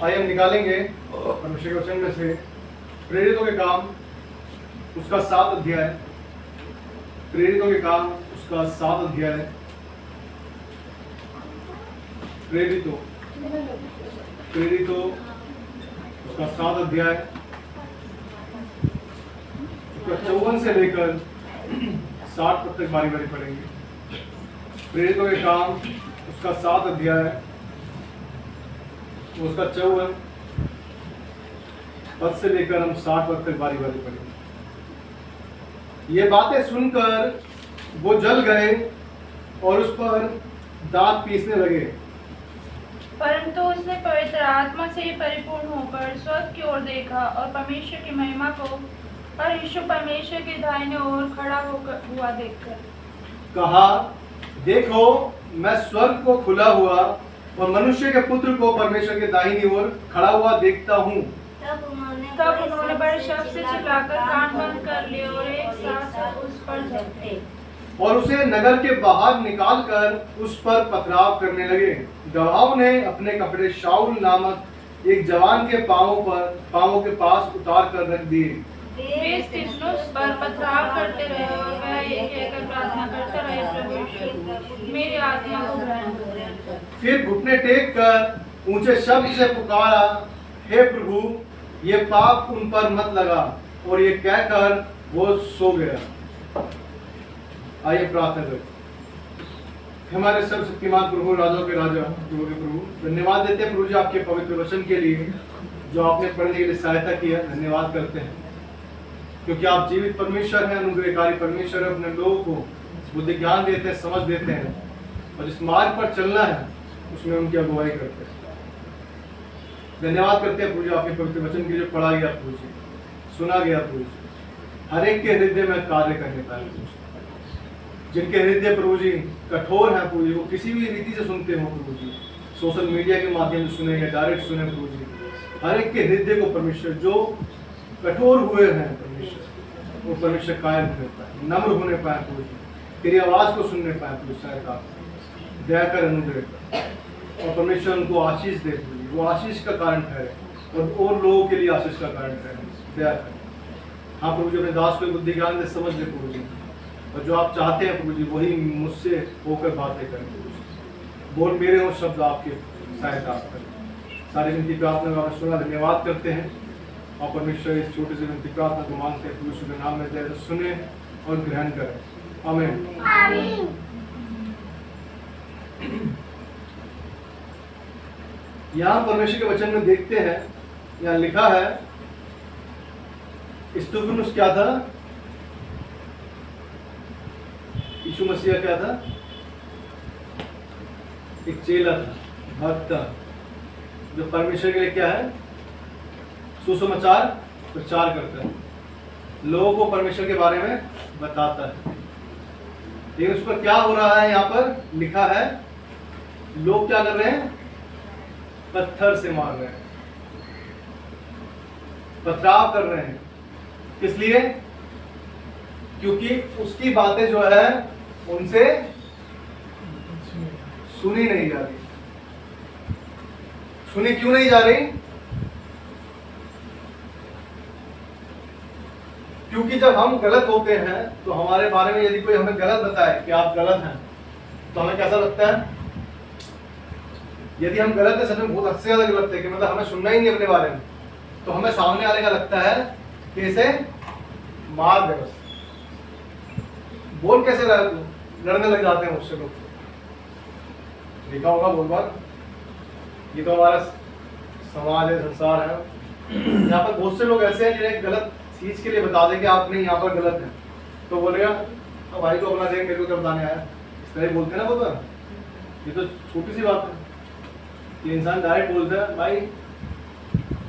आइए हम निकालेंगे परमेश्वर के वचन में से प्रेरितों के काम उसका 7 अध्याय। प्रेरितों के काम उसका 7 अध्याय। प्रेरितों उसका 7 अध्याय, उसका 54 से लेकर 60 तक बारी बारी पढ़ेंगे। प्रेरितों के काम उसका 7 अध्याय, उसका 54 पद से लेकर हम 60 पद तक बारी बारी पढ़ेंगे। ये बातें सुनकर वो जल गए और उस पर दांत पीसने लगे। परंतु उसने पवित्र आत्मा से परिपूर्ण होकर स्वर्ग की ओर देखा और परमेश्वर की महिमा को और यीशु परमेश्वर के दाहिने ओर खड़ा हुआ देखकर कहा, देखो मैं स्वर्ग को खुला हुआ और मनुष्य के पुत्र को परमेश्वर के दाहिनी ओर खड़ा हुआ देखता हूँ। तब उन्होंने बड़े शब्द से चिल्लाकर कान बंद कर लिए और एक साथ उस पर झपटे और उसे नगर के बाहर निकालकर उस पर पथराव करने लगे। गवाहों ने अपने कपड़े शाऊल नामक एक जवान के पांवों के पास उतार कर रख दिए। वे स्तिफनुस पर पथराव करते रहे और वह ये कहकर प्रार्थना करता रहे, प्रभु यीशु मेरी आत्मा को ग्रहण कर। फिर घुटने टेक कर ऊंचे शब्द से पुकारा, हे प्रभु ये पाप उन पर मत लगा। और ये कहकर वो सो गया। आइए प्रार्थना करें। हमारे सर्वशक्तिमान प्रभु, राजाओं के राजा, प्रभु के प्रभु, धन्यवाद देते हैं प्रभु जी आपके पवित्र वचन के लिए जो आपने पढ़ने के लिए सहायता किया। धन्यवाद करते हैं क्योंकि आप जीवित परमेश्वर हैं, अनुग्रहकारी परमेश्वर है। अपने लोगों को बुद्धि ज्ञान देते हैं, समझ देते हैं और जिस मार्ग पर चलना है उसमें उनकी अगुवाई करते हैं। धन्यवाद करते हैं प्रभु जी आपके पवित्र वचन के लिए पढ़ा गया प्रभु जी, सुना गया प्रभु जी, हर एक के हृदय में कार्य करने का। जिनके हृदय प्रभु जी कठोर है प्रभु जी, वो किसी भी रीति से सुनते हो प्रभु जी, सोशल मीडिया के माध्यम से सुने या डायरेक्ट सुने प्रभु जी, हर एक के हृदय को परमेश्वर जो कठोर हुए हैं परमेश्वर, वो परमेश्वर कायम होने पाए, नम्र होने पाए प्रभु जी, तेरी आवाज को सुनने पाए प्रभु का दया कर, अनुग्रह कर और परमेश्वर उनको आशीष दे प्रभु जी, वो आशीष का कारण ठहरे और लोगों के लिए आशीष का कारण ठहरे। दया कर। हाँ प्रभु जी, अपने दास को बुद्धि ज्ञान दे, समझ दे प्रभु जी, और जो आप चाहते हैं प्रभु जी वही मुझसे होकर बातें करें प्रभु जी। बोल मेरे हो शब्द आपके सहायता करें। सारी विनती प्रार्थना का सुना। धन्यवाद करते हैं और परमेश्वर इस छोटी सी विनती प्रार्थना को मांगते हैं प्रभु के नाम में जय सुने और ग्रहण करें। आमीन। यहाँ परमेश्वर के वचन में देखते हैं, यहाँ लिखा है स्तिफनुस क्या था? यीशु मसीह क्या था? एक चेला था, भक्त था, जो परमेश्वर के लिए क्या है? सुसमाचार प्रचार करता है, लोगों को परमेश्वर के बारे में बताता है। लेकिन उस पर क्या हो रहा है? यहाँ पर लिखा है लोग क्या कर रहे हैं? पत्थर से मार रहे हैं, पथराव कर रहे हैं। किस लिए? क्योंकि उसकी बातें जो है उनसे सुनी नहीं जा रही। सुनी क्यों नहीं जा रही? क्योंकि जब हम गलत होते हैं तो हमारे बारे में यदि कोई हमें गलत बताए कि आप गलत हैं तो हमें कैसा लगता है? यदि हम गलत है, सच में बहुत अच्छे ज्यादा गलत है कि मतलब हमें सुनना ही नहीं अपने बारे में, तो हमें सामने वाले का लगता है कि इसे मार दे बस। बोल कैसे रहा तू? लड़ने लग जाते हैं मुझसे लोग। देखा होगा बहुत बार, ये तो हमारा समाज है, संसार है। यहाँ पर बहुत से लोग ऐसे हैं जिन्हें गलत चीज के लिए बता दें कि आप नहीं यहाँ पर गलत है, तो बोलेगा तो भाई तो अपना देख, मेरे को क्या बताने आया, इस तरह बोलते हैं ना। बोलता ये तो छोटी सी बात है कि इंसान डायरेक्ट बोलता है भाई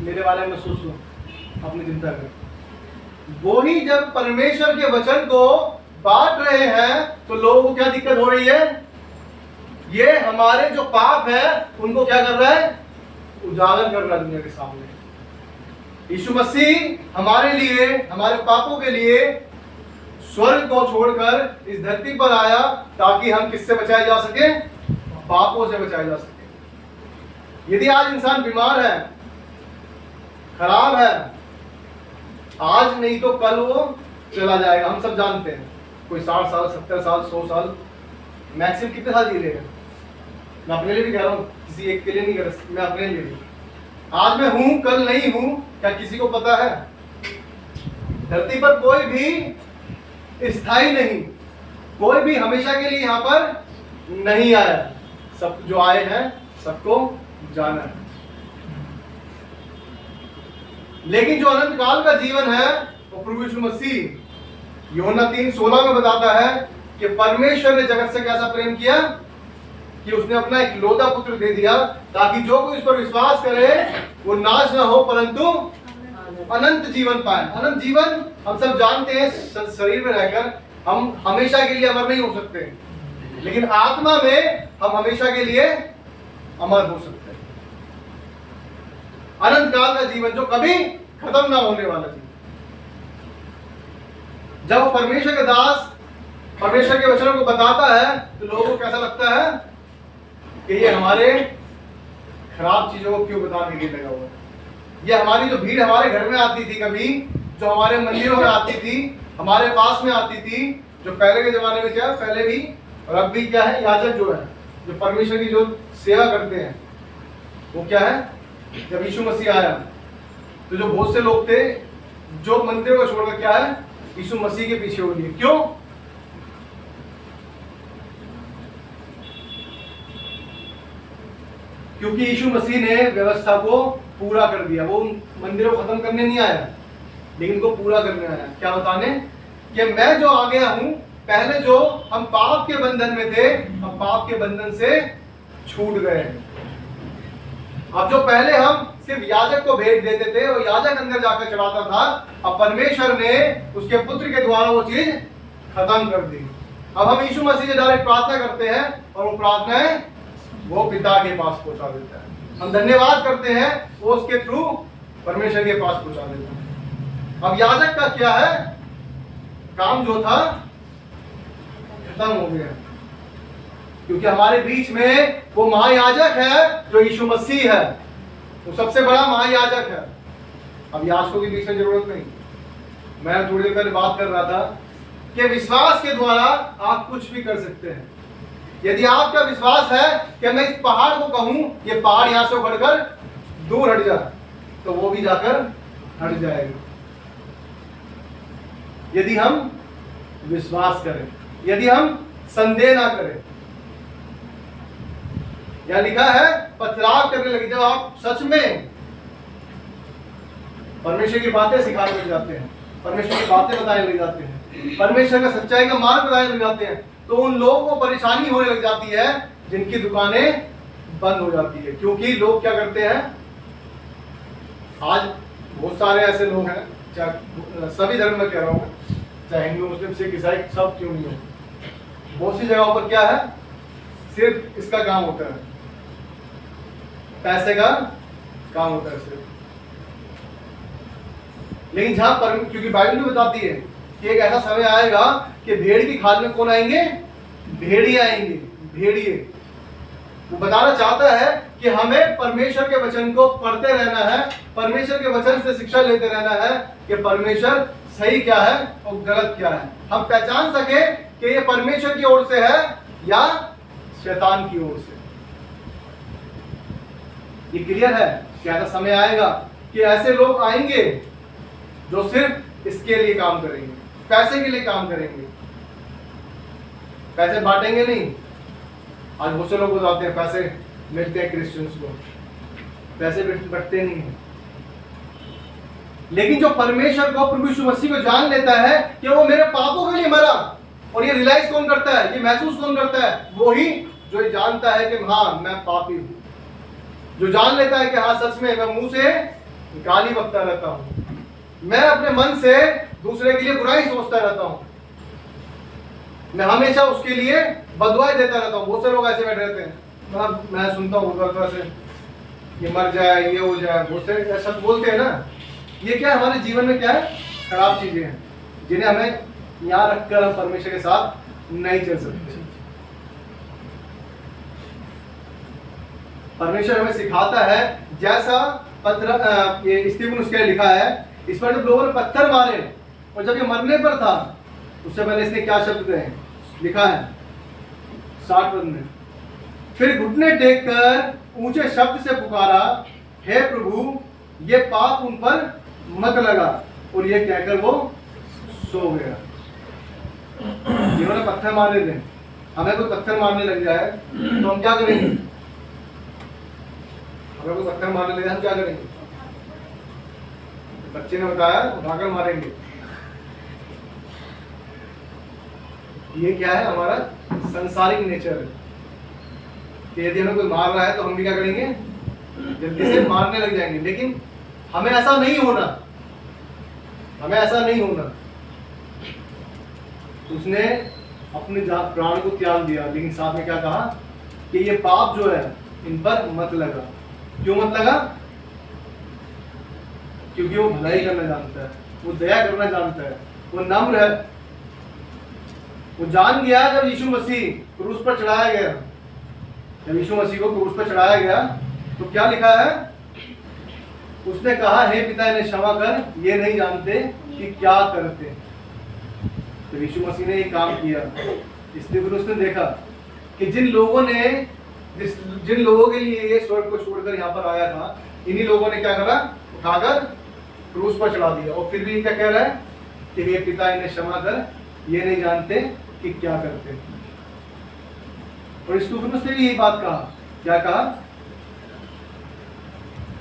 मेरे बारे में सोच लो, अपनी चिंता कर। वो ही जब परमेश्वर के वचन को बांट रहे हैं तो लोगों को क्या दिक्कत हो रही है? ये हमारे जो पाप है उनको क्या कर रहा है? उजागर कर रहा है दुनिया के सामने। यीशु मसीह हमारे लिए, हमारे पापों के लिए स्वर्ग को छोड़कर इस धरती पर आया ताकि हम किससे बचाए जा सके? पापों से बचाए जा सके। यदि आज इंसान बीमार है खराब है, आज नहीं तो कल वो चला जाएगा। हम सब जानते हैं, कोई 60 साल 70 साल 100 साल मैक्सिमम कितने साल जी लेगा। मैं अपने लिए भी कह रहा हूँ, किसी एक के लिए नहीं कर रहा, मैं अपने लिए भी। आज मैं हूं कल नहीं हूं, क्या किसी को पता है? धरती पर कोई भी स्थायी नहीं, कोई भी हमेशा के लिए यहाँ पर नहीं आया। सब जो आए हैं सबको जाना है। लेकिन जो अनंत काल का जीवन है वो प्रभु यीशु मसीह यूहन्ना 3:16 में बताता है कि परमेश्वर ने जगत से कैसा प्रेम किया कि उसने अपना इकलौता पुत्र दे दिया, ताकि जो कोई उस पर विश्वास करे वो नाश ना हो परंतु अनंत जीवन पाए। अनंत जीवन हम सब जानते हैं, शरीर में रहकर हम हमेशा के लिए अमर नहीं हो सकते, लेकिन आत्मा में हम हमेशा के लिए अमर हो सकते हैं। अनंत काल का जीवन जो कभी खत्म ना होने वाला जीवन। जब परमेश्वर के दास परमेश्वर के वचनों को बताता है तो लोगों को कैसा लगता है कि ये हमारे खराब चीजों को क्यों बताने के लिए लगा हुआ है। ये हमारी जो भीड़ हमारे घर में आती थी, कभी जो हमारे मंदिरों में आती थी, हमारे पास में आती थी, जो पहले के जमाने में क्या पहले भी और अब भी क्या है, याजक जो है जो परमेश्वर की जो सेवा करते हैं वो क्या है, जब यीशु मसीह आया तो जो बहुत से लोग थे जो मंदिर को छोड़कर क्या है यीशु मसीह के पीछे हो लिए। क्यों? क्योंकि यीशु मसीह ने व्यवस्था को पूरा कर दिया। वो मंदिरों को खत्म करने नहीं आया, लेकिन को पूरा करने आया। क्या बताने कि मैं जो आ गया हूं, पहले जो हम पाप के बंधन में थे, हम पाप के बंधन से छूट गए हैं। अब जो पहले हम सिर्फ याजक को भेंट देते थे और याजक अंदर जाकर चढ़ाता था, अब परमेश्वर ने उसके पुत्र के द्वारा वो चीज खत्म कर दी। अब हम यीशु मसीह से डायरेक्ट प्रार्थना करते हैं और वो प्रार्थनाएं वो पिता के पास पहुंचा देता है। हम धन्यवाद करते हैं, वो उसके थ्रू परमेश्वर के पास पहुंचा देता है। अब याजक का क्या है, काम जो था खत्म हो गया, क्योंकि हमारे बीच में वो महायाजक है जो यीशु मसीह है, वो सबसे बड़ा महायाजक है। अब याजकों के बीच में जरूरत नहीं। मैं थोड़ी देर पहले बात कर रहा था कि विश्वास के द्वारा आप कुछ भी कर सकते हैं। यदि आपका विश्वास है कि मैं इस पहाड़ को कहूं ये पहाड़ यहां से उखड़कर दूर हट जा, तो वो भी जाकर हट जाएगा। यदि हम विश्वास करें, यदि हम संदेह ना करें। यहां लिखा है पथराव करने लगे। जब आप सच में परमेश्वर की बातें सिखाने लग जाते हैं, परमेश्वर की बातें बताने लग जाते हैं, परमेश्वर का सच्चाई का मार्ग बताने लग जाते हैं, तो उन लोगों को परेशानी होने लग जाती है जिनकी दुकानें बंद हो जाती है। क्योंकि लोग क्या करते हैं, आज बहुत सारे ऐसे लोग हैं, चाहे सभी धर्म में कह रहा हूं, चाहे हिंदू मुस्लिम सिख ईसाई सब क्यों नहीं हो, बहुत सी जगहों पर क्या है, सिर्फ इसका काम होता है, पैसे का काम होता है सिर्फ। लेकिन जहां पर, क्योंकि बाइबल भी बताती है कि एक ऐसा समय आएगा कि भेड़ की खाल में कौन आएंगे, भेड़िए आएंगे, भेड़िए। वो बताना चाहता है कि हमें परमेश्वर के वचन को पढ़ते रहना है, परमेश्वर के वचन से शिक्षा लेते रहना है कि परमेश्वर सही क्या है और गलत क्या है। हम पहचान सके कि ये परमेश्वर की ओर से है या शैतान की ओर से। ये क्लियर है कि ऐसा समय आएगा कि ऐसे लोग आएंगे जो सिर्फ इसके लिए काम करेंगे, पैसे के लिए काम करेंगे, पैसे बांटेंगे नहीं। आज बहुत से लोग बताते हैं पैसे मिलते हैं क्रिश्चियंस को, पैसे बंटते नहीं हैं। लेकिन जो परमेश्वर को, प्रभु यीशु मसीह को जान लेता है कि वो मेरे पापों के लिए मरा, और ये रियलाइज कौन करता है, ये महसूस कौन करता है, वो ही जो जानता है कि हाँ मैं पापी हूं, जो जान लेता है कि हाँ सच में मैं मुंह से गाली बकता रहता हूं, मैं अपने मन से दूसरे के लिए बुराई सोचता रहता हूं, मैं हमेशा उसके लिए बदुआई देता रहता हूं। बहुत से लोग ऐसे बैठे रहते हैं, मैं सुनता हूँ से ये मर जाए, ये हो जाए, बहुत से ऐसा बोलते हैं ना। ये क्या हमारे जीवन में क्या है, खराब चीजें हैं जिन्हें हमें यहाँ रखकर हम परमेश्वर के साथ नहीं चल सकते। परमेश्वर हमें सिखाता है जैसा पत्थर ये स्टीफन उसके लिखा है, इस पर जब लोगों ने पत्थर मारे और जब ये मरने पर था, उससे पहले इसने क्या शब्द कहे लिखा है 60 पद में, फिर घुटने टेक कर ऊंचे शब्द से पुकारा, हे प्रभु ये पाप उन पर मत लगा, और ये कहकर वो सो गया। जिन्होंने पत्थर मारे थे, हमें कोई पत्थर मारने लग जाए तो हम क्या करेंगे? हमें कोई पत्थर मारने लग जाए हम क्या करेंगे? बच्चे ने बताया उठाकर मारेंगे। ये क्या है? हमारा संसारिक नेचर है कि यदि हमें कोई मार रहा है तो हम भी क्या करेंगे? जल्दी से मारने लग जाएंगे। लेकिन हमें ऐसा नहीं होना, हमें ऐसा नहीं होना। उसने अपने प्राण को त्याग दिया, लेकिन साथ में क्या कहा कि ये पाप जो है इन पर मत लगा। क्यों मत लगा? क्योंकि वो भलाई करना जानता है, वो दया करना जानता है, वो नम्र है। वो जान गया जब यीशु मसीह क्रूस पर चढ़ाया गया, जब यीशु मसीह को क्रूस पर चढ़ाया गया तो क्या लिखा है? उसने कहा हे पिता इन्हें क्षमा कर, ये नहीं जानते कि क्या करते। तो यीशु मसीह ने ये काम किया, इसलिए फिर उसने देखा कि जिन लोगों के लिए ये स्वर्ग को छोड़कर यहाँ पर आया था, इन्हीं लोगों ने क्या करा? उठाकर क्रूस पर चढ़ा दिया। और फिर भी क्या कह रहा है कि हे पिता इन्हें क्षमा कर, ये नहीं जानते कि क्या करते। और स्टीफनुस ने भी यही बात कहा। क्या कहा?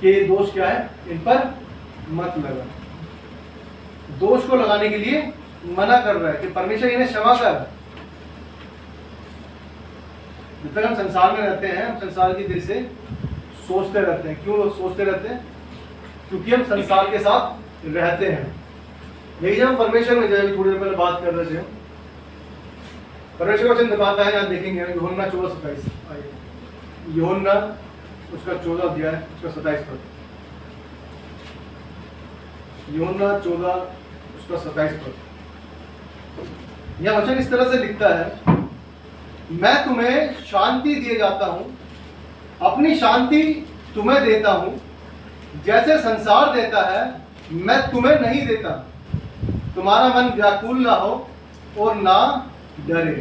कि ये दोष क्या है? इन पर मत लगा। दोष को लगाने के लिए मना कर रहा है कि परमेश्वर इन्हें क्षमा कर। जब तक हम संसार में रहते हैं, हम संसार की दिल से सोचते रहते हैं। क्यों सोचते रहते हैं? क्योंकि हम संसार के साथ रहते हैं। लेकिन जब हम परमेश्वर में जाए, थोड़ी देर पहले बात कर रहे थे, परमेश्वर का वचन दिखाता है, यहाँ देखेंगे यूहन्ना 14:27। यूहन्ना उसका 14 अध्याय उसका 27 पद। यूहन्ना 14 उसका 27 पद। यह वचन इस तरह से लिखता है, मैं तुम्हें शांति दिए जाता हूं, अपनी शांति तुम्हें देता हूं, जैसे संसार देता है मैं तुम्हें नहीं देता। तुम्हारा मन व्याकुल ना हो और ना डरे।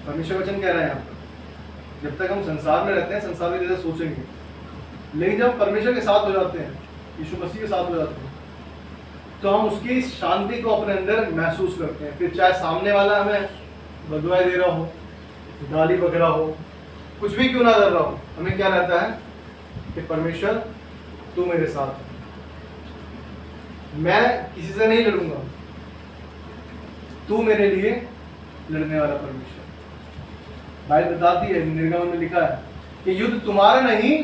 परमेश्वर वचन कह रहे हैं यहाँ पर, जब तक हम संसार में रहते हैं संसार की जैसे सोचेंगे, लेकिन जब परमेश्वर के साथ हो जाते हैं, यीशु मसीह के साथ हो जाते हैं, तो हम उसकी शांति को अपने अंदर महसूस करते हैं। फिर चाहे सामने वाला हमें बदुआएं दे रहा हो, गाली बक रहा हो, कुछ भी क्यों ना कर रहा हो, हमें क्या रहता है कि परमेश्वर तू मेरे साथ है, मैं किसी से नहीं लड़ूंगा, तू मेरे लिए लड़ने वाला परमेश्वर। बाइबल बताती है, निर्गमन में लिखा है कि युद्ध तुम्हारा नहीं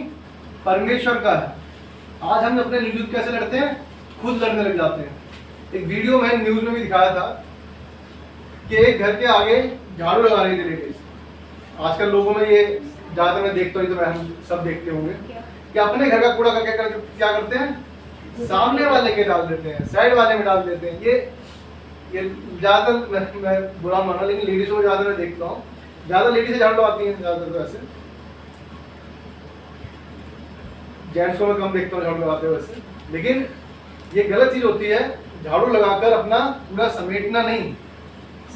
परमेश्वर का है। आज हम अपने युद्ध कैसे लड़ते हैं? खुद लड़ने लग जाते हैं। एक वीडियो में न्यूज में भी दिखाया था कि एक घर के आगे झाड़ू लगा रही थी लेडीज। आजकल लोगों में ये ज्यादा मैं देखता हूँ, तो हम सब देखते होंगे कि अपने घर का कूड़ा करके क्या करते हैं? सामने वाले के डाल देते हैं, साइड वाले में डाल देते हैं। ये ज्यादातर मैं बुरा माना, लेकिन लेडीजों को ज्यादा मैं देखता हूँ, ज्यादा लेडीज झाड़ू लगाती हैं ज्यादातर। तो ऐसे जेंट्स को मैं कम देखता हूँ झाड़ू लगाते हुए वैसे। लेकिन ये गलत चीज होती है, झाड़ू लगाकर अपना पूरा समेटना नहीं,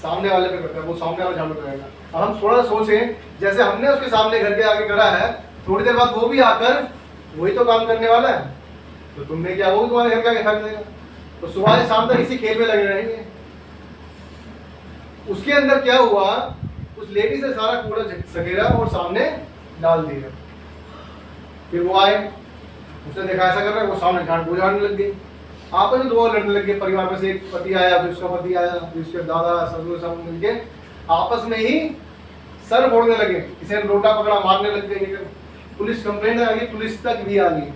सामने वाले पे करता है, वो सामने वाला झाड़ू लगाएगा। अब हम थोड़ा सोचें, जैसे हमने उसके सामने घर के आगे करा है, थोड़ी देर बाद वो भी आकर वही तो काम करने वाला है, तो तुमने क्या, वो भी तुम्हारे घर के आगे कर देगा। तो सुबह से शाम तक इसी खेल में लगे रहेंगे। उसके अंदर क्या हुआ? उस लेडी से सारा कूड़ा सकेरा और सामने डाल दिया। फिर वो आए, उसने देखा ऐसा कर रहा है, वो सामने झाड़ू झाड़ने लग गई। आपस में दो लड़ने लग गए। परिवार में से एक पति आया, फिर उसका पति आया, फिर उसके दादा ससुर सब मिलके आपस में ही सर फोड़ने लगे। किसी ने लोटा पकड़ा, मारने लग गए। पुलिस कंप्लेंट आ गई, पुलिस तक भी आ गई।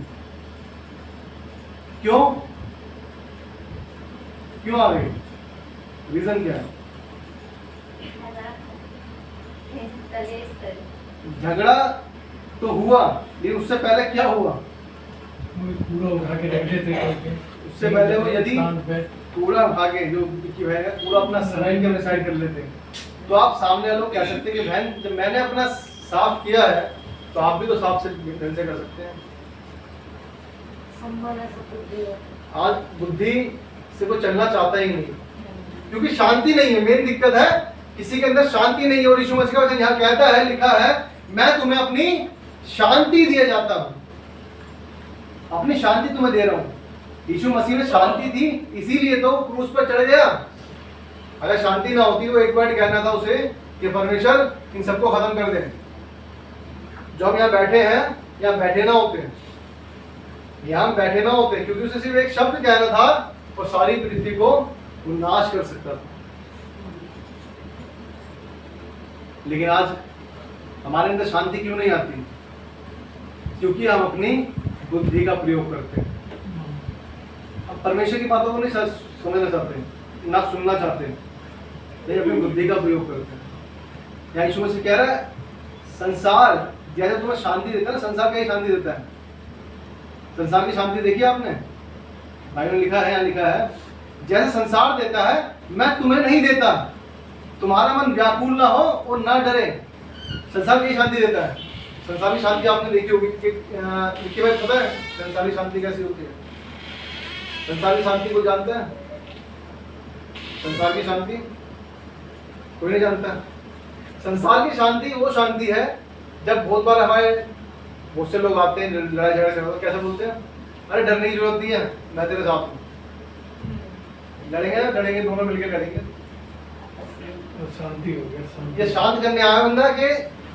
क्यों क्यों आ गई? रीजन क्या है? झगड़ा तो हुआ, लेकिन उससे पहले क्या हुआ? कूड़ा उठा के रख देते थे। उससे पहले वो यदि कूड़ा उठा के जो बहन है कूड़ा अपना साइड कर लेते हैं, तो आप सामने वालों कह सकते हैं कि बहन जब मैंने अपना साफ किया है तो आप भी तो साफ से ढंग से कर सकते हैं। आज बुद्धि से वो चलना चाहता ही नहीं, क्योंकि शांति नहीं है। मेन दिक्कत है किसी के अंदर शांति नहीं है। और यीशु मसीह का वचन यहाँ कहता है, लिखा है, मैं तुम्हें अपनी शांति दिए जाता हूँ, अपनी शांति तुम्हें दे रहा हूँ। यीशु मसीह में शांति थी, इसीलिए तो क्रूस पर चढ़ गया। अगर शांति ना होती तो एक बार कहना था उसे कि परमेश्वर इन सबको खत्म कर दे। जो हम यहाँ बैठे हैं, यहाँ बैठे ना होते, यहाँ हम बैठे ना होते, क्योंकि उसे सिर्फ एक शब्द कहना था और सारी पृथ्वी को वो नाश कर सकता था। लेकिन आज हमारे अंदर शांति क्यों नहीं आती? क्योंकि हम अपनी बुद्धि का प्रयोग करते हैं। अब परमेश्वर की बातों को नहीं समझना चाहते, ना सुनना चाहते, नहीं अपनी बुद्धि का प्रयोग करते हैं। यहाँ यीशु मसीह कह रहा है, संसार जैसे तुम्हें शांति देता है ना, संसार क्या शांति देता है? संसार की शांति देखी आपने? भाई ने लिखा है, यहाँ लिखा है, जैसे संसार देता है मैं तुम्हें नहीं देता, तुम्हारा मन व्याकुल ना हो और ना डरे। संसार की शांति देता है। संसार की शांति आपने देखी होगी कि भाई पता है संसार की शांति कैसी होती है? संसार की शांति कोई जानता है? संसार की शांति कोई नहीं जानता। संसार की शांति वो शांति है जब बहुत बार हमारे बहुत से लोग आते हैं, लड़ाई झगड़ा चल रहा है, कैसे बोलते हैं, अरे डरने की जरूरत नहीं है, मैं तेरे साथ हूँ। लड़ेंगे ना, लड़ेंगे, दोनों मिलकर लड़ेंगे, शांति हो गया। ये शांत करने आया बंदा कि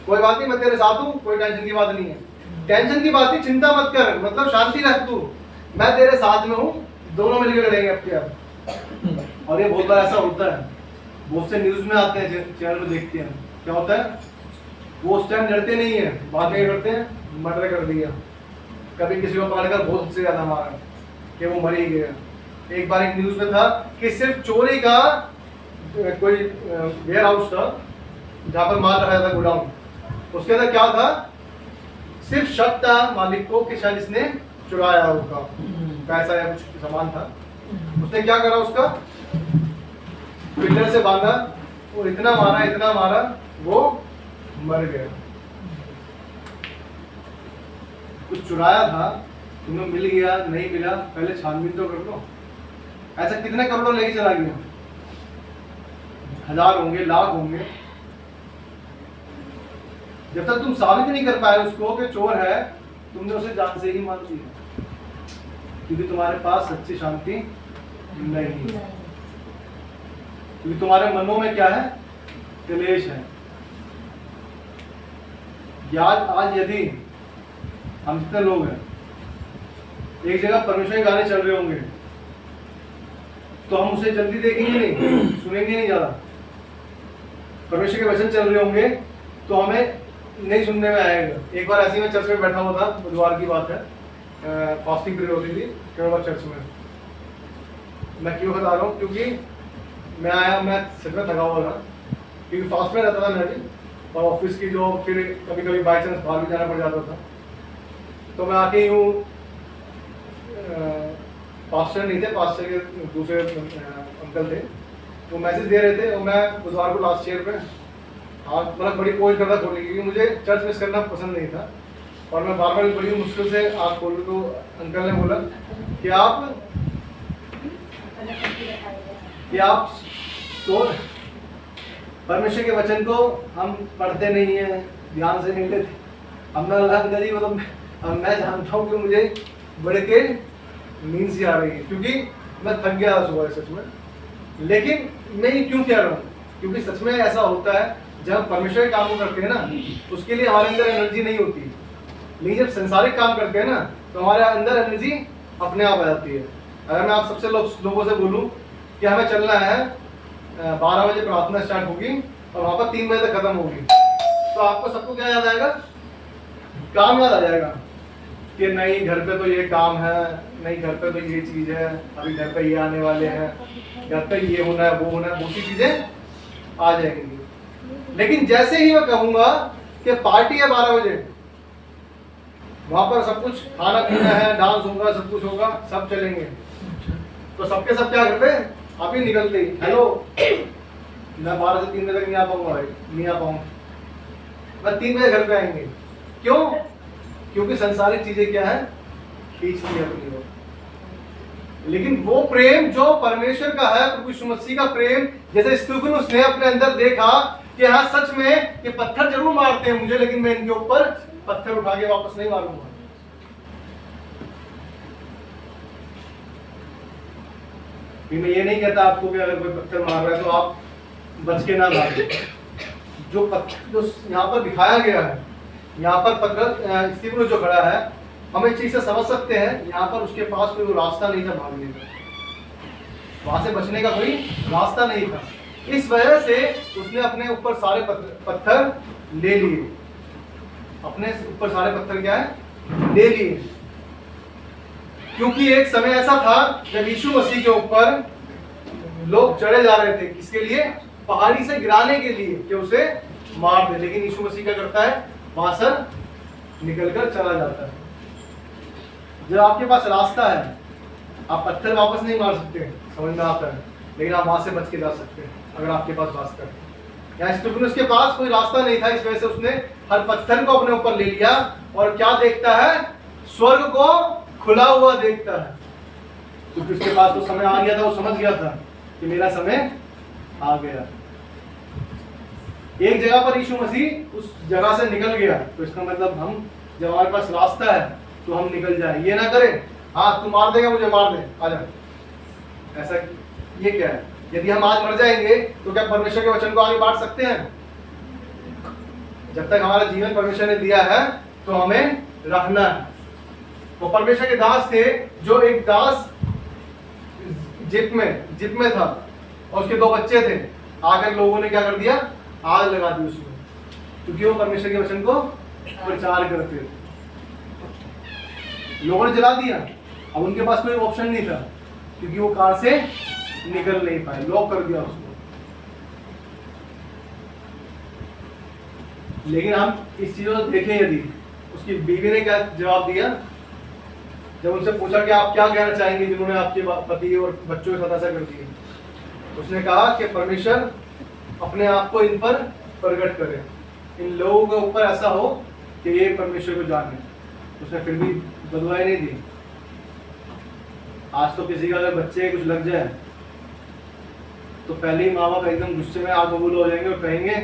कोई बात नहीं, मैं तेरे साथ हूँ, कोई टेंशन की बात नहीं है। टेंशन की बात नहीं, चिंता मत कर, मतलब शांति रख तू, मैं तेरे साथ में हूँ, दोनों मिलकर लड़ेंगे अपने आप। और ये बहुत बार ऐसा होता है, बहुत से न्यूज में आते हैं, चैनल में देखते हैं, क्या होता है, वो उस टाइम लड़ते नहीं है, बातें करते हैं, मर्डर कर दिया, कभी किसी को पकड़कर बहुत से ज्यादा मारा कि वो मर ही गया। एक बार एक न्यूज में था कि सिर्फ चोरी का कोई वेयर हाउस था जहाँ पर माल रखा था, गोडाउन, उसके अंदर क्या था, सिर्फ शक था मालिक को कि शायद इसने चुराया होगा पैसा या कुछ सामान था। उसने क्या करा, उसका पिलर से बांधा और इतना मारा वो मर गया। कुछ चुराया था, तुम्हें मिल गया, नहीं मिला, पहले छानबीन तो कर लो। ऐसा कितने करोड़ों लेके चला गया? हजार होंगे, लाख होंगे। जब तक तुम साबित नहीं कर पाए उसको कि चोर है, तुमने उसे जान से ही मान लिया, क्योंकि तुम्हारे पास सच्ची शांति नहीं है। क्योंकि तुम्हारे मनों में क्या है, क्लेश है। आज यदि हम जितने लोग हैं, एक जगह परमेश्वर के गाने चल रहे होंगे तो हम उसे जल्दी देखेंगे नहीं, सुनेंगे नहीं ज्यादा। परमेश्वर के वचन चल रहे होंगे तो हमें नहीं सुनने में आएगा। एक बार ऐसे ही मैं चर्च में बैठा हुआ था, बुधवार की बात है, फास्टिंग पीरियड होती थी केवल चर्च में। मैं क्यों बता रहा हूँ, क्योंकि मैं आया, मैं सच में थका हुआ था, क्योंकि फास्ट में रहता था मैं भी, और ऑफिस की जो फिर कभी कभी बाई चांस बाहर भी जाना पड़ जाता था। तो मैं आके यूँ, पास्टर नहीं थे, पास्टर के दूसरे अंकल थे, वो मैसेज दे रहे थे, और मैं बुधवार को लास्ट ईयर पे मतलब बड़ी कोशिश करता खोलने की, क्योंकि मुझे चर्च मिस करना पसंद नहीं था। और मैं बार बार बड़ी मुश्किल से आँख खोलूँ तो अंकल ने बोला कि आप सो, परमेश्वर के वचन को हम पढ़ते नहीं हैं, ध्यान से नहीं लेते। अब मैं अंकल जी, मतलब अब मैं जानता हूँ कि मुझे बड़े के नींद सी आ रही है, क्योंकि मैं थक गया था सुबह सच में। लेकिन मैं ये क्यों कह रहा हूँ, क्योंकि सच में ऐसा होता है, जब परमेश्वर के काम को करते हैं ना, उसके लिए हमारे अंदर एनर्जी नहीं होती। लेकिन जब संसारिक काम करते हैं ना, तो हमारे अंदर एनर्जी अपने आप आ जाती है। अगर मैं आप सबसे लोगों से बोलूँ कि हमें चलना है, 12 बजे प्रार्थना स्टार्ट होगी और वहाँ पर 3 बजे तक खत्म होगी, तो आपको सबको क्या याद आएगा? काम याद आ जाएगा कि नहीं घर पे तो ये काम है, नहीं घर पे तो ये चीज़ है, अभी घर पे ये आने वाले हैं, घर पे ये होना है, वो होना है, बहुत सी चीज़ें आ जाएंगी। लेकिन जैसे ही मैं कहूँगा कि पार्टी है 12 बजे, वहाँ पर सब कुछ खाना पीना है, डांस होगा, सब कुछ होगा, सब चलेंगे, तो सबके सब क्या करते हैं, आप ही निकलते ही, हेलो मैं 12 से 3 बजे तक नहीं आ पाऊंगा भाई, नहीं आ पाऊंगा, मैं 3 बजे घर पे आएंगे। क्यों? क्योंकि संसारिक चीजें क्या है, खींचती है अपनी ओर। लेकिन वो प्रेम जो परमेश्वर का है, प्रभु यीशु मसीह का प्रेम, जैसे स्तिफनुस ने अपने अंदर देखा कि हाँ सच में ये पत्थर जरूर मारते हैं मुझे, लेकिन मैं इनके ऊपर पत्थर उठा के वापस नहीं मारूंगा। मैं ये नहीं कहता आपको कि अगर कोई पत्थर मार रहा है तो आप बच के ना भागे। जो पत्थर जो यहाँ पर दिखाया गया है, यहाँ पर स्तिफनुस जो खड़ा है, हम एक चीज से समझ सकते हैं, यहाँ पर उसके पास कोई रास्ता नहीं था भागने का, वहां से बचने का कोई रास्ता नहीं था। इस वजह से उसने अपने ऊपर सारे पत्थर ले लिए, अपने ऊपर सारे पत्थर क्या है ले लिए, क्योंकि एक समय ऐसा था जब यीशु मसीह के ऊपर लोग चढ़े जा रहे थे, किसके लिए? पहाड़ी से गिराने के लिए कि उसे मार दे। लेकिन यीशु मसीह क्या करता है? वहां से निकलकर चला जाता है। जब आपके पास रास्ता है, आप पत्थर वापस नहीं मार सकते, समझ में आता है, लेकिन आप वहां से बच के जा सकते हैं अगर आपके पास रास्ता है। यहाँ स्तिफनुस के पास कोई रास्ता नहीं था, इस वजह से उसने हर पत्थर को अपने ऊपर ले लिया और क्या देखता है? स्वर्ग को खुला हुआ देखता है, क्योंकि उसके पास वो समय आ गया था, वो समझ गया था कि मेरा समय आ गया। एक जगह पर यीशु मसीह उस जगह से निकल गया, तो इसका मतलब हम जब हमारे पास रास्ता है तो हम निकल जाए, ये ना करें हाँ तू मार देगा मुझे, मार दे आ जा, ऐसा ये क्या है? यदि हम आज मर जाएंगे तो क्या परमेश्वर के वचन को आगे बांट सकते हैं? जब तक हमारा जीवन परमेश्वर ने दिया है तो हमें रखना है। वो परमेश्वर के दास थे, जो एक दास जिप में था और उसके 2 बच्चे थे, आकर लोगों ने क्या कर दिया? आग लगा दी उसमें, क्योंकि वो परमेश्वर के वचन को प्रचार करते थे। लोगों ने जला दिया, अब उनके पास कोई ऑप्शन नहीं था, क्योंकि वो कार से निकल नहीं पाए, लॉक कर दिया उसको। लेकिन हम इस चीजों को देखें, यदि उसकी बीवी ने क्या जवाब दिया जब उनसे पूछा कि आप क्या कहना चाहेंगे जिन्होंने आपके पति और बच्चों के साथ ऐसा कर दिया? उसने कहा कि परमेश्वर अपने आप को इन पर प्रकट करे, इन लोगों के ऊपर ऐसा हो कि ये परमेश्वर को जाने। उसने फिर भी बदुआई नहीं दी। आज तो किसी का अगर बच्चे कुछ लग जाए तो पहले ही माँ बाप एकदम गुस्से में आग बबूल हो जाएंगे और कहेंगे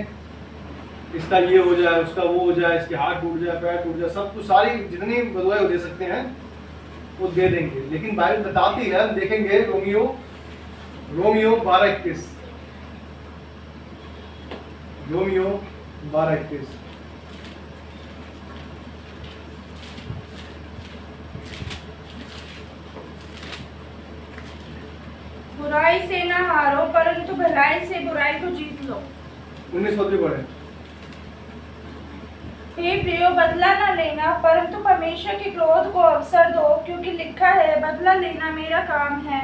इसका ये हो जाए, उसका वो हो जाए, इसके हाथ टूट जाए, पैर टूट जाए, सब कुछ सारी जितनी बदुआई दे सकते हैं वो दे देंगे। लेकिन बाइबल बताती है, हम देखेंगे रोमियो 12:21, रोमियो 12:21, बुराई से न हारो परंतु भलाई से बुराई को जीत लो। 19 पद भी पढ़े। हे प्रियो, बदला न लेना परंतु परमेश्वर के क्रोध को अवसर दो, क्योंकि लिखा है बदला लेना मेरा काम है,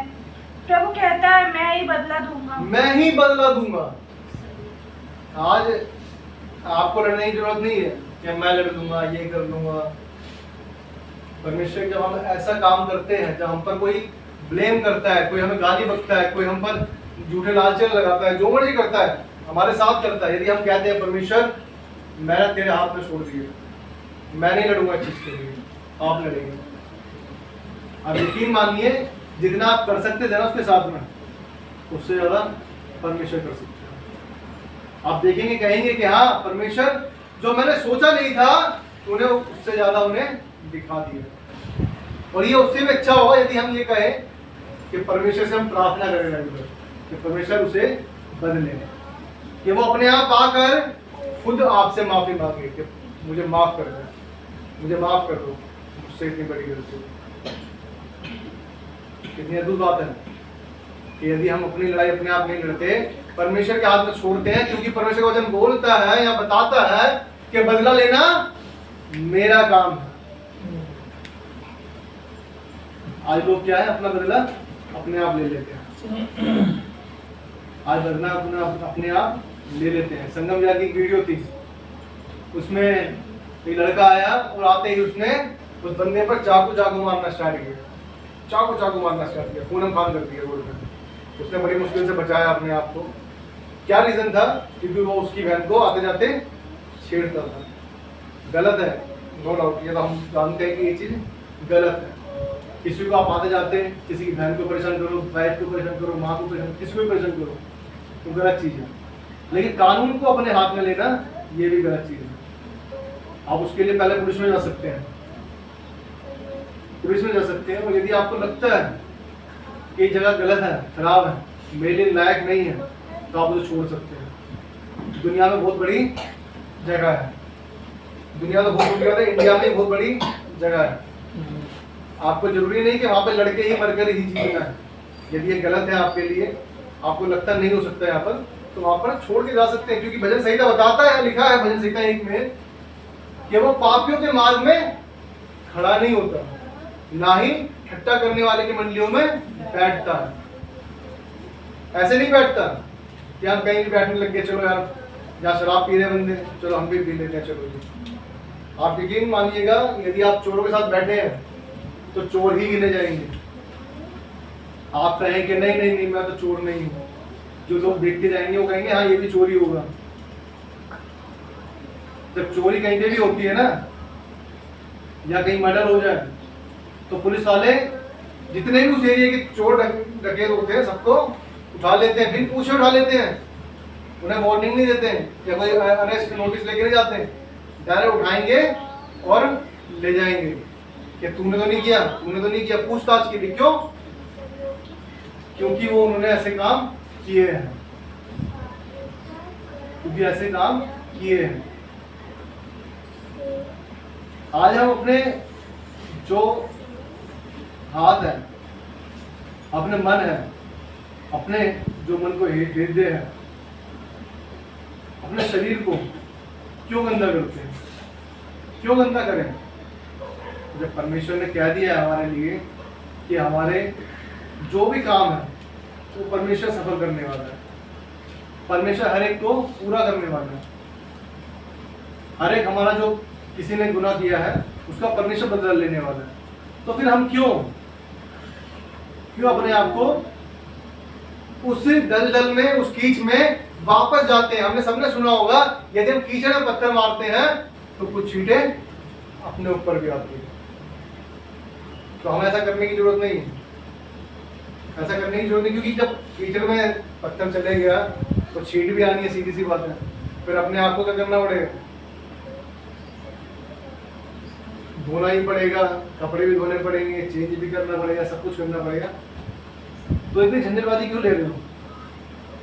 प्रभु कहता है मैं ही बदला दूंगा। मैं ही बदला दूंगा। आज आपको लड़ने की जरूरत नहीं है कि मैं लड़ दूंगा, ये कर दूंगा। परमेश्वर जब हम ऐसा काम करते हैं, जब हम पर कोई ब्लेम करता है, कोई हमें गाली बकता है, कोई हम पर झूठे लालचन लगाता है, जो मर्जी करता है हमारे साथ करता है, यदि हम कहते हैं परमेश्वर मैंने तेरे हाथ में छोड़ दिए, मैं नहीं लड़ूंगा इस चीज के लिए, आप लड़ेंगे। आप यकीन मानिए जितना आप कर सकते थे ना उसके साथ में, उससे ज्यादा परमेश्वर कर सकते हैं। आप देखेंगे, कहेंगे कि हाँ परमेश्वर जो मैंने सोचा नहीं था उन्हें उससे ज्यादा उन्हें दिखा दिया। और ये उससे भी अच्छा होगा यदि हम ये कहें कि परमेश्वर से हम प्रार्थना करें कि परमेश्वर उसे बदले, कि वो अपने आप आकर खुद आपसे माफी मांगे कि मुझे माफ कर दो, मुझे माफ कर दो, मुझसे इतनी बड़ी गलती। कितनी अद्भुत बात है कि यदि हम अपनी लड़ाई अपने आप नहीं लड़ते, परमेश्वर के हाथ में छोड़ते हैं, क्योंकि परमेश्वर का वचन बोलता है या बताता है कि बदला लेना मेरा काम है। आज लोग क्या है, अपना बदला अपने आप ले लेते हैं। आज बदला अपने आप ले लेते हैं। संगम विहार की वीडियो थी, उसमें एक लड़का आया और आते ही उसने उस बंदे पर चाकू मारना स्टार्ट किया, चाकू मारना स्टार्ट किया, खून खान कर दिया रोड पे। उसने बड़ी मुश्किल से बचाया अपने आप को। क्या रीजन था? क्योंकि वो उसकी बहन को आते जाते छेड़ता था। गलत है, नो डाउट, ये तो हम जानते हैं कि ये चीज गलत है। किसी को आप आते जाते किसी की बहन को परेशान करो, वाइफ को परेशान करो, माँ को परेशान, किसी को भी परेशान करो, तो गलत चीज़ है। लेकिन कानून को अपने हाथ में लेना ये भी गलत चीज़ है। आप उसके लिए पहले पुलिस में जा सकते हैं, पुलिस में जा सकते हैं, और यदि आपको लगता है कि जगह गलत है, खराब है, मेरे लिए लायक नहीं है, तो आप उसे छोड़ सकते हैं। दुनिया में बहुत बड़ी जगह है, दुनिया तो बहुत बड़ी बात है, इंडिया में बहुत बड़ी जगह है। आपको जरूरी नहीं कि वहाँ पे लड़के ही मरकर ही जीना है। यदि ये गलत है आपके लिए, आपको लगता नहीं हो सकता है यहाँ पर, तो वहाँ पर छोड़ के जा सकते हैं। क्योंकि भजन संहिता बताता है, लिखा है भजन संहिता 1 में कि वो पापियों के मार्ग में खड़ा नहीं होता, ना ही ठट्टा करने वाले की मंडलियों में बैठता है। ऐसे नहीं बैठता कि हम कहीं भी बैठने लग गए, चलो यार जहाँ शराब पी रहे बंदे, चलो हम भी पी लेते हैं, चलो जी। आप यकीन मानिएगा, यदि आप चोरों के साथ बैठे हैं तो चोर ही गिने जाएंगे। आप कहें कि नहीं नहीं नहीं मैं तो चोर नहीं हूँ, जो लोग देखते जाएंगे वो कहेंगे हाँ ये भी चोरी होगा। जब चोरी कहीं पे भी होती है ना, या कहीं मर्डर हो जाए, तो पुलिस वाले जितने भी उस एरिया के चोर डकैत होते हैं सबको उठा लेते हैं, बिन पूछे उठा लेते हैं। उन्हें वार्निंग नहीं देते हैं या कोई अरेस्ट नोटिस लेके नहीं जाते, डायरेक्ट उठाएंगे और ले जाएंगे कि तूने तो नहीं किया, तूने तो नहीं किया, पूछताछ के लिए। क्यों? क्योंकि वो उन्होंने ऐसे काम किए हैं, क्योंकि ऐसे काम किए हैं। आज हम अपने जो हाथ है, अपने मन है, अपने जो मन को हृदय है, अपने शरीर को क्यों गंदा करते हैं? क्यों गंदा करें? जब परमेश्वर ने कह दिया है हमारे लिए कि हमारे जो भी काम है वो परमेश्वर सफल करने वाला है, परमेश्वर हर एक को पूरा करने वाला है। हर एक हमारा जो किसी ने गुनाह किया है उसका परमेश्वर बदला लेने वाला है। तो फिर हम क्यों अपने आप को उस दलदल में, उस कीच में वापस जाते हैं? हमने सबने सुना होगा, यदि हम कीचड़ में पत्थर मारते हैं तो कुछ छींटे अपने ऊपर भी आती है। तो हमें ऐसा करने की जरूरत नहीं है, ऐसा करने की जरूरत नहीं, क्योंकि जब कीचड़ में पत्थर चले गया तो छींट भी आनी है, सीधी सी बात है। फिर अपने आप को क्या करना पड़ेगा? धोना ही पड़ेगा, कपड़े भी धोने पड़ेंगे, चेंज भी करना पड़ेगा, सब कुछ करना पड़ेगा। तो इतनी झंझटबाजी क्यों ले रहे हो?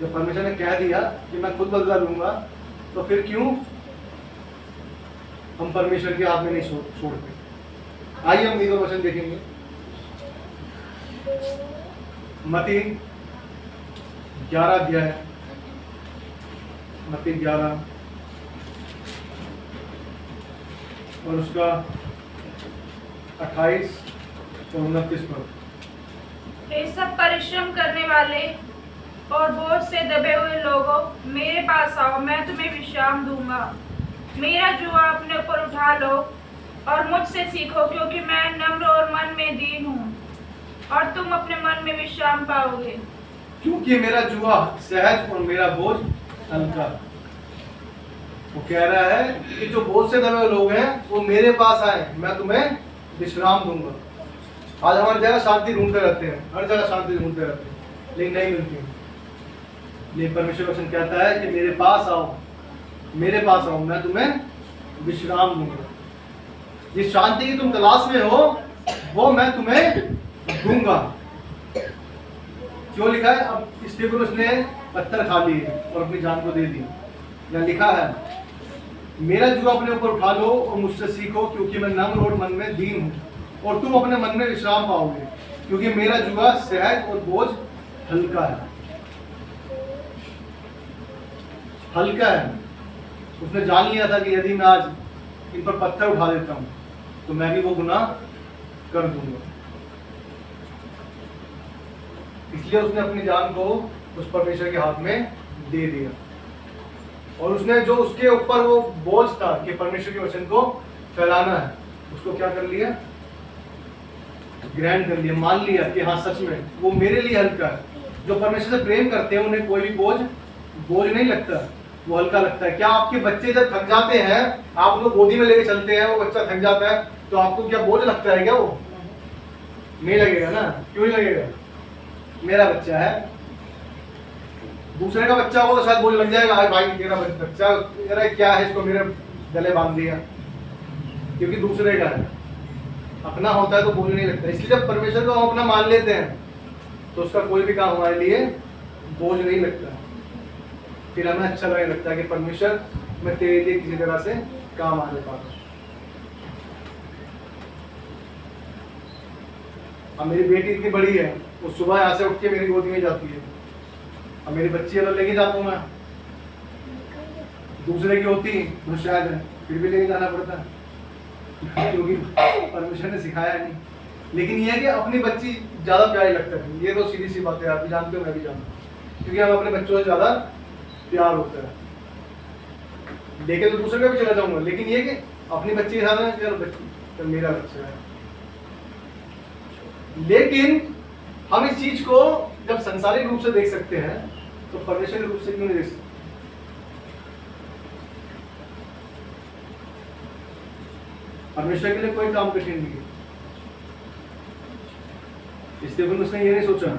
जब परमेश्वर ने कह दिया कि मैं खुद बदला लूंगा, तो फिर क्यों हम परमेश्वर के हाथ में नहीं छोड़ते? आइए हम ये दो वचन देखेंगे। मत्ती 11 अध्याय, मत्ती 11 और उसका 28 और 29 पद। हे सब परिश्रम करने वाले और बोझ से दबे हुए लोगों, मेरे पास आओ, मैं तुम्हें विश्राम दूंगा। मेरा जुआ अपने ऊपर उठा लो और मुझसे सीखो, क्योंकि मैं नम्र और मन में दीन हूँ, और तुम अपने मन में विश्राम पाओगे। क्योंकि मेरा जुआ सहज और मेरा बोझ हल्का। वो कह रहा है कि जो बोझ से दबे हुए लोग हैं वो मेरे पास आए, मैं तुम्हें विश्राम दूंगा। आज हमारी जगह शांति ढूंढते रहते हैं, हर जगह शांति ढूंढते रहते हैं, लेकिन नहीं मिलती। लेकिन परमेश्वर वचन कहता है कि मेरे पास आओ, मेरे पास आओ, मैं तुम्हें विश्राम दूंगा। जिस शांति की तुम तलाश में हो वो मैं तुम्हें दूंगा। क्यों लिखा है? अब स्तिफनुस ने पत्थर खा लिए और अपनी जान को दे दी। यहाँ लिखा है मेरा जुआ अपने ऊपर उठा लो और मुझसे सीखो, क्योंकि मैं नम्र और मन में दीन हूँ, और तुम अपने मन में विश्राम पाओगे, क्योंकि मेरा जुआ सहज और बोझ हल्का है। हल्का है। उसने जान लिया था कि यदि मैं आज इन पर पत्थर उठा देता हूँ तो मैं भी वो गुनाह कर दूंगा। इसलिए उसने अपनी जान को उस परमेश्वर के हाथ में दे दिया, और उसने जो उसके ऊपर वो बोझ था कि परमेश्वर के वचन को फैलाना है, उसको क्या कर लिया? ग्रहण कर लिया, मान लिया कि हाँ सच में वो मेरे लिए हल्का है। जो परमेश्वर से प्रेम करते हैं उन्हें कोई भी बोझ नहीं लगता, वो हल्का लगता है। क्या आपके बच्चे जब थक जाते हैं, आप उनको गोदी में लेके चलते हैं, वो बच्चा थक जाता है, तो आपको क्या बोझ लगता है क्या? वो नहीं लगेगा ना, क्यों नहीं लगेगा? मेरा बच्चा है, दूसरे का बच्चा हो तो शायद बोझ लग जाएगा, भाई मेरा बच्चा, अरे क्या है इसको मेरे गले बांध दिया, क्योंकि दूसरे का है। अपना होता है तो बोझ नहीं लगता। इसलिए जब परमेश्वर को हम अपना मान लेते हैं तो उसका कोई भी काम हमारे लिए बोझ नहीं लगता। फिर हमें अच्छा लगने लगता है कि परमेश्वर मैं तेरे लिए किसी तरह से काम आने पाता हूँ। अब मेरी बेटी इतनी बड़ी है, वो सुबह यहाँ से उठ के मेरी गोदी में जाती है। अब मेरी बच्ची अगर लेके जाता हूँ मैं, दूसरे की होती तो शायद फिर भी लेके जाना पड़ता, क्योंकि परमेश्वर ने सिखाया नहीं। लेकिन ये है कि अपनी बच्ची ज्यादा प्यारी लगता है, ये तो सीधी सी बात है, आप भी जानते हो मैं भी जानता हूँ, क्योंकि हम अपने बच्चों से ज्यादा प्यार होता है। लेके तो दूसरे का भी चला जाऊंगा, लेकिन ये कि अपनी बच्ची के साथ तो मेरा बच्चा है। लेकिन हम इस चीज को जब संसारिक रूप से देख सकते हैं तो परमेश्वर के रूप से क्यों नहीं देख सकते? परमेश्वर के लिए कोई काम कठिन नहीं है। इसलिए उसने ये नहीं सोचा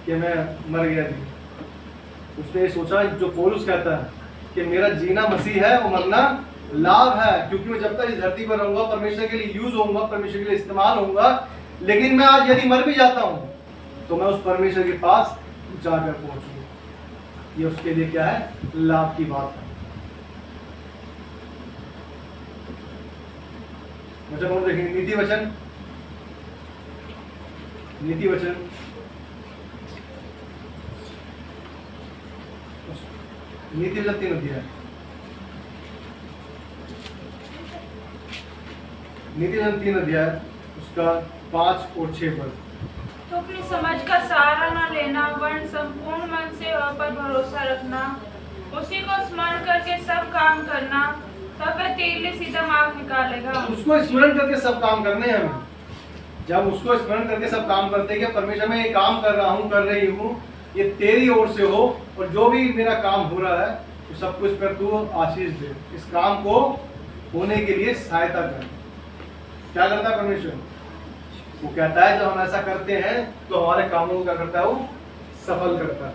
कि मैं मर गया थी, उसने ये सोचा जो पौलुस कहता है कि मेरा जीना मसीह है और मरना लाभ है, क्योंकि मैं जब तक इस धरती पर रहूंगा परमेश्वर के लिए यूज होऊंगा, परमेश्वर के लिए इस्तेमाल होऊंगा। लेकिन मैं आज यदि मर भी जाता हूं तो मैं उस परमेश्वर के पास जाकर पहुंचूंगा, ये उसके लिए क्या है? लाभ की बात है। मतलब हम देखेंगे नीति वचन, नीति वचन नीति वचन 3 अध्याय, नीति वचन 3 अध्याय उसका 5 और 6 पद। तो अपनी समझ का सहारा न लेना, वरन संपूर्ण मन से वह पर भरोसा रखना, उसी को स्मरण करके सब काम करना, तब वह तेरे लिए सीधा मार्ग निकालेगा। उसको स्मरण करके सब काम करने हैं हमें। जब उसको स्मरण करके सब काम करते हैं कि परमेश्वर मैं ये काम कर रहा हूँ, कर रही हूँ, ये तेरी ओर से हो, और जो भी मेरा काम हो रहा है तो सब कुछ पर तू आशीष दे, इस काम को होने के लिए सहायता कर। क्या करता है परमेश्वर? वो कहता है जब हम ऐसा करते हैं तो हमारे कामों को क्या करता है? वो सफल करता है।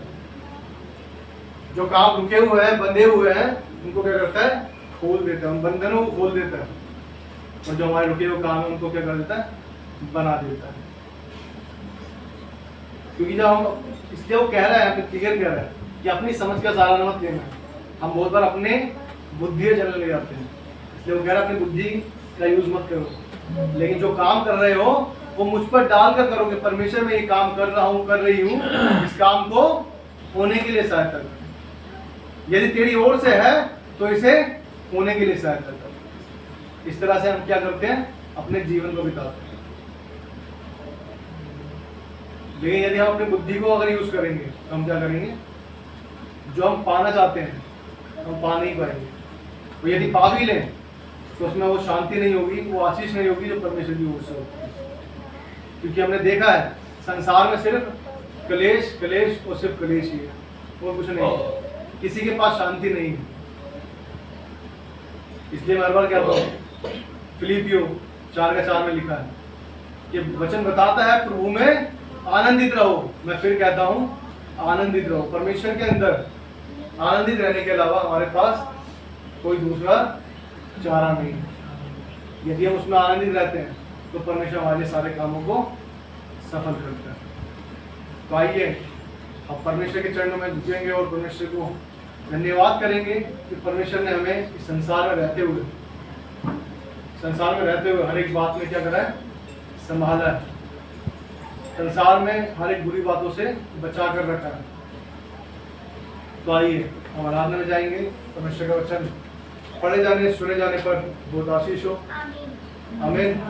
जो काम रुके हुए हैं, बंधे हुए हैं, उनको क्या करता है? खोल देता है, उन बंधनों को खोल देता है, और जो हमारे रुके हुए काम है उनको क्या कर देता है? बना देता है। क्योंकि जब हम, इसलिए वो कह रहा है, क्लियर कह रहा है कि अपनी समझ का सहारा मत लेना। हम बहुत बार अपने बुद्धि जल ले जाते हैं, इसलिए वो कह रहा है अपनी बुद्धि का यूज मत करो, लेकिन जो काम कर रहे हो वो मुझ पर डालकर करोगे। परमेश्वर मैं ये काम कर रहा हूँ, कर रही हूँ, इस काम को होने के लिए सहायता कर। यदि तेरी ओर से है तो इसे होने के लिए सहायता कर। इस तरह से हम क्या करते हैं? अपने जीवन को बिताते हैं। लेकिन यदि हम अपनी बुद्धि को अगर यूज करेंगे तो हम क्या करेंगे? जो हम पाना चाहते हैं हम पा नहीं पाएंगे, और यदि पा भी लें तो उसमें वो शांति नहीं होगी, वो आशीष नहीं होगी जो परमेश्वर की ओर से होती है। क्योंकि हमने देखा है संसार में सिर्फ कलेश, कलेश और सिर्फ कलेश ही है, और कुछ नहीं। किसी के पास शांति नहीं है। इसलिए मैं हर बार कहता हूँ, फिलिपियो 4:4 में लिखा है कि वचन बताता है प्रभु में आनंदित रहो। मैं फिर कहता हूँ आनंदित रहो। परमेश्वर के अंदर आनंदित रहने के अलावा हमारे पास कोई दूसरा चारा नहीं। यदि हम उसमें आनंदित रहते हैं तो परमेश्वर हमारे सारे कामों को सफल करता है। तो आइए अब परमेश्वर के चरणों में झुकेंगे और परमेश्वर को धन्यवाद करेंगे कि परमेश्वर ने हमें इस संसार में रहते हुए हर एक बात में क्या करा है? संभाला है। संसार में हर एक बुरी बातों से बचा कर रखा है। तो आइए हम आराधना में जाएंगे। परमेश्वर का वचन पढ़े जाने, सुने जाने पर बहुत आशीष हो। आमीन।